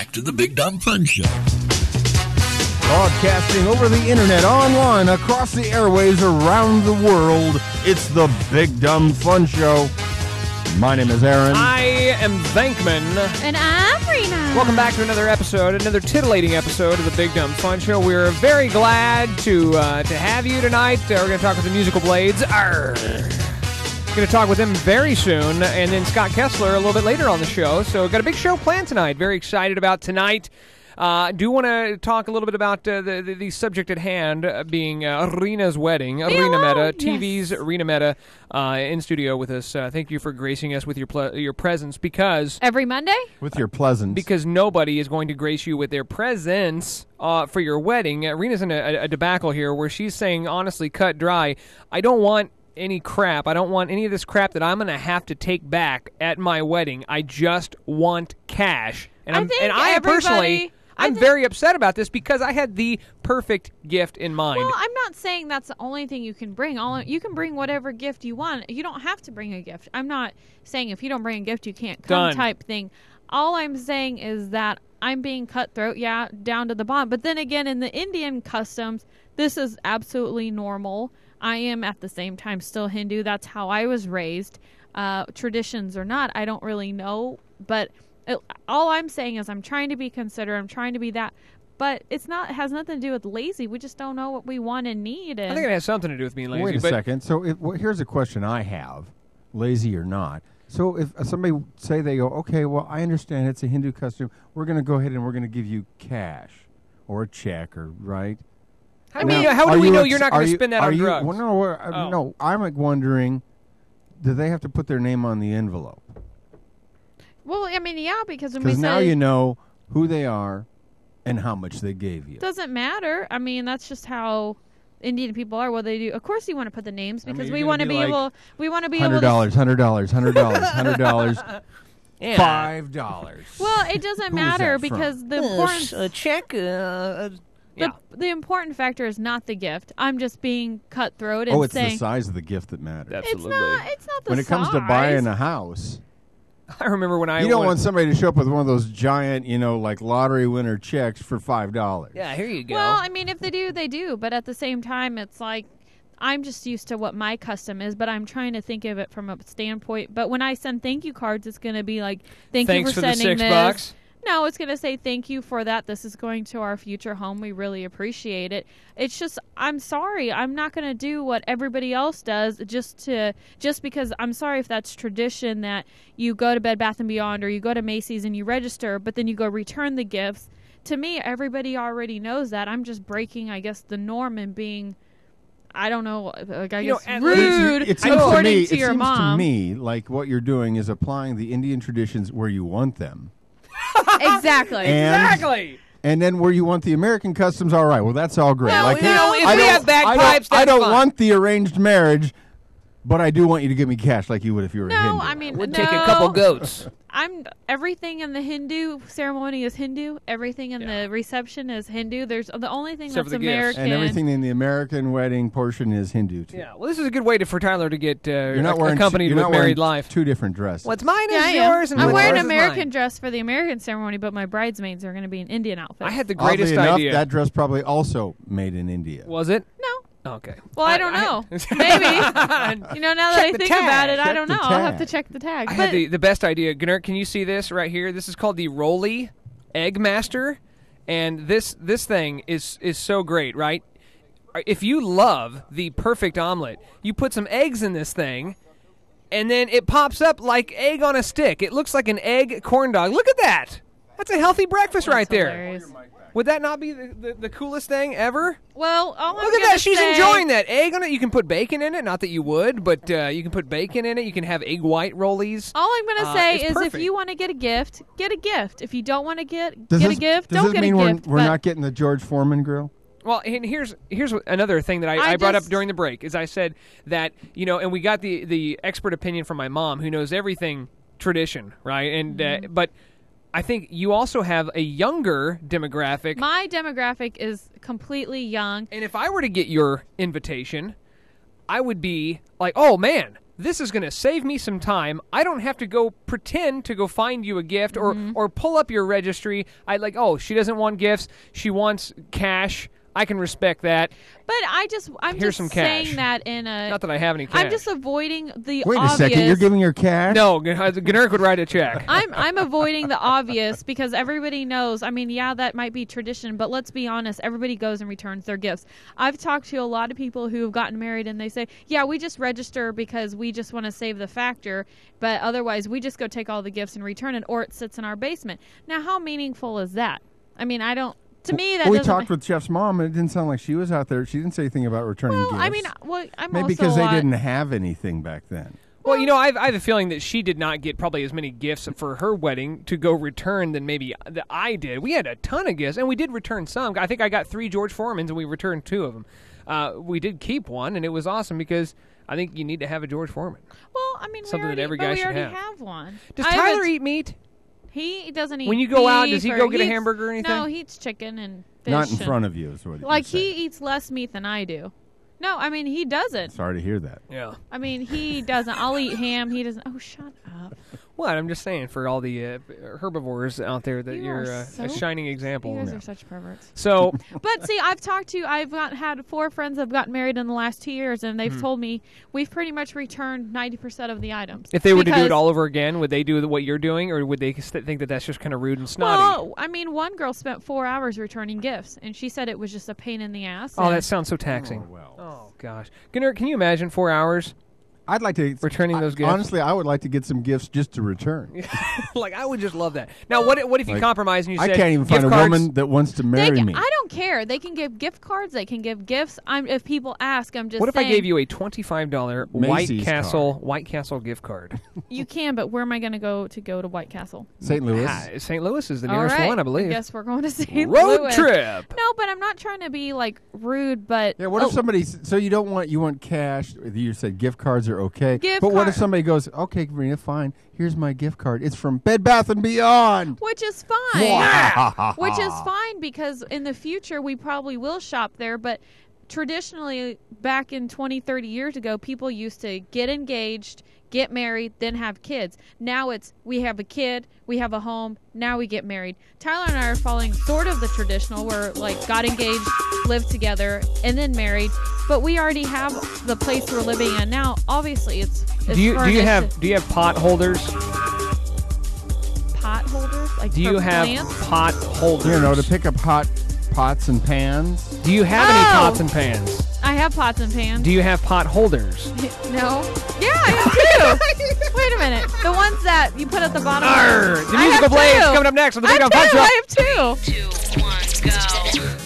back to the Big Dumb Fun Show. Broadcasting over the internet, online, across the airwaves, around the world, it's the Big Dumb Fun Show. My name is Aaron. I am Venkman. And I'm Rina. Welcome back to another episode, another titillating episode of the Big Dumb Fun Show. We're very glad to have you tonight. We're going to talk with the Musical Blades. Going to talk with them very soon, and then Scott Kessler a little bit later on the show. So we've got a big show planned tonight. Very excited about tonight. Do want to talk a little bit about the subject at hand, being Rina's wedding. Rina Meta, TV's Rina Meta, in studio with us. Thank you for gracing us with your presence, because every Monday With your pleasance. because nobody is going to grace you with their presence for your wedding. Rina's in a debacle here where she's saying, honestly, cut dry, I don't want any crap. I don't want any of this crap that I'm going to have to take back at my wedding. I just want cash. And I'm very upset about this because I had the perfect gift in mind. Well, I'm not saying that's the only thing you can bring. You can bring whatever gift you want. You don't have to bring a gift. I'm not saying if you don't bring a gift, you can't come type thing. All I'm saying is that I'm being cutthroat, down to the bottom. But then again, in the Indian customs, this is absolutely normal. I am at the same time still Hindu. That's how I was raised. Traditions or not, I don't really know. But all I'm saying is I'm trying to be considerate. I'm trying to be that. But it has nothing to do with lazy. We just don't know what we want and need. I think it has something to do with being lazy. Wait a second. So here's a question I have, lazy or not. So if somebody say they go, okay, well, I understand it's a Hindu custom. We're going to go ahead and we're going to give you cash or a check, or right? How do we know you're not going to spend that on drugs? Well, no, I'm wondering, do they have to put their name on the envelope? Well, I mean, yeah, because when we Because say... now you know who they are and how much they gave you. Doesn't matter. I mean, that's just how Indian people are. What they do. Of course, you want to put the names because we want to be able. We want to be able to. $100, $100, Yeah. $5. Well, it doesn't matter because the important a check. the important factor is not the gift. I'm just being cutthroat and it's saying the size of the gift that matters. Absolutely. it's not the When it comes to size. buying a house, I remember when you don't want somebody to show up with one of those giant, like lottery winner checks for $5. Yeah, here you go. Well, I mean, if they do, they do. But at the same time, it's like I'm just used to what my custom is, but I'm trying to think of it from a standpoint. But when I send thank you cards, it's going to be like, thanks you for sending the this. $6. No, it's going to say thank you for that. This is going to our future home. We really appreciate it. It's just, I'm sorry. I'm not going to do what everybody else does just because I'm sorry if that's tradition that you go to Bed Bath & Beyond or you go to Macy's and you register, but then you go return the gifts. To me, everybody already knows that. I'm just breaking, I guess, the norm and being, I don't know, rude according to your mom. It seems to me like what you're doing is applying the Indian traditions where you want them. Exactly. And then where you want the American customs, all right. Well, that's all great. Well, like, if we have bagpipes, I don't fine. want the arranged marriage, but I do want you to give me cash like you would if you were a Hindu. No, I mean, Would take a couple goats. Everything in the Hindu ceremony is Hindu. Everything in the reception is Hindu. There's the only thing Except that's for the gifts. American. And everything in the American wedding portion is Hindu, too. Yeah, well, this is a good way for Tyler to get You're not wearing accompanied with married life. two different dresses. What's mine Yeah, is I am. yours, and I'm what's wearing yours an is American mine. dress for the American ceremony, but my bridesmaids are going to be in Indian outfits. I had the Oddly greatest enough, idea. that dress probably also made in India. Was it? No. Okay. Well, I don't know. Maybe. Now that I the think tag. about it, I Check don't the know. I'll have tag. to check the tag. I But had the best idea. Gunnar, can you see this right here? This is called the Rolly Egg Master, and this thing is so great, right? If you love the perfect omelet, you put some eggs in this thing, and then it pops up like egg on a stick. It looks like an egg corn dog. Look at that. That's a healthy breakfast right there. hilarious. Would that not be the coolest thing ever? Well, all Look I'm at gonna that. She's say- enjoying that. Egg on it. You can put bacon in it. Not that you would, but you can put bacon in it. You can have egg white rollies. All I'm going to say it's is perfect. if you want to get a gift, get a gift. If you don't want to get a gift, Does don't this get mean a gift. we're but not getting the George Foreman grill? Well, and here's another thing that I brought up during the break is I said that, and we got the expert opinion from my mom who knows everything tradition, right? And but I think you also have a younger demographic. My demographic is completely young. And if I were to get your invitation, I would be like, oh, man, this is going to save me some time. I don't have to go pretend to go find you a gift or pull up your registry. She doesn't want gifts. She wants cash. I can respect that. But I'm Here's just some cash. saying that in a... Not that I have any cash. I'm just avoiding the Wait obvious... a second, you're giving your cash? No, Generic would write a check. I'm avoiding the obvious because everybody knows. I mean, yeah, that might be tradition, but let's be honest. Everybody goes and returns their gifts. I've talked to a lot of people who have gotten married, and they say, yeah, we just register because we just want to save the factor, but otherwise we just go take all the gifts and return it, or it sits in our basement. Now, how meaningful is that? I mean, I don't... To me, that we doesn't talked with Jeff's mom, and it didn't sound like she was out there. She didn't say anything about returning gifts. I mean, I'm maybe also because they didn't have anything back then. Well, I have a feeling that she did not get probably as many gifts for her wedding to go return than maybe that I did. We had a ton of gifts, and we did return some. I think I got 3 George Foremans, and we returned 2 of them. We did keep one, and it was awesome because I think you need to have a George Foreman. Well, I mean, something that every we guy should already have. have one. Does Tyler eat meat? He doesn't eat. When you go out, beef does he or go get a eats- hamburger or anything? No, he eats chicken and fish. Not in and- front of you is what Like, you he eats less meat than I do. No, I mean, he doesn't. Sorry to hear that. Yeah. I mean, he doesn't. I'll eat ham. He doesn't. Oh, shut up. What? I'm just saying for all the herbivores out there that You are you're so- a shining example. You guys are such perverts. So, But see, I've had 4 friends that have gotten married in the last 2 years, and they've told me we've pretty much returned 90% of the items. if they were to do it Because- all over again, would they do what you're doing, or would they think that that's just kind of rude and snotty? Well, I mean, one girl spent 4 hours returning gifts, and she said it was just a pain in the ass. Oh, and- that sounds so taxing. Oh, well. Oh, gosh. Gunnar, can you imagine 4 hours? I'd like to... Returning those gifts? Honestly, I would like to get some gifts just to return. Like, I would just love that. Now, what if you Like, compromise and you I said can't even find gift a cards? woman that wants to marry me. I don't care. They can give gift cards. They can give gifts. If people ask, I'm just What if saying, I gave you a $25 Macy's White Castle gift card? You can, but where am I going to go to White Castle? St. Louis? St. Louis is the All nearest right. one, I believe. I guess we're going to St. Road Louis. trip. No, but I'm not trying to be like rude, but Yeah, what if somebody... So you want cash. You said gift cards are okay. Gift but what card- if somebody goes, okay, Rena, fine. Here's my gift card. It's from Bed Bath & Beyond. which is fine. Which is fine because in the future we probably will shop there, but traditionally back in 20, 30 years ago, people used to get engaged, get married, then have kids. Now it's we have a kid, we have a home, now we get married. Tyler and I are following sort of the traditional where like got engaged, lived together, and then married. But we already have the place we're living in now. Obviously, it's Do you furnished. have pot holders? Pot holders? Like Do you for have plants? pot holders? You know, to pick up hot pots and pans. Do you have any Oh! pots and pans? I have pots and pans. Do you have pot holders? No. Yeah, I do. Wait a minute. The ones that you put at the bottom. Arr! The I Musical have Blades two. coming up next on the I Big have Dumb Punch two. Show. I have two. 2, 1, go.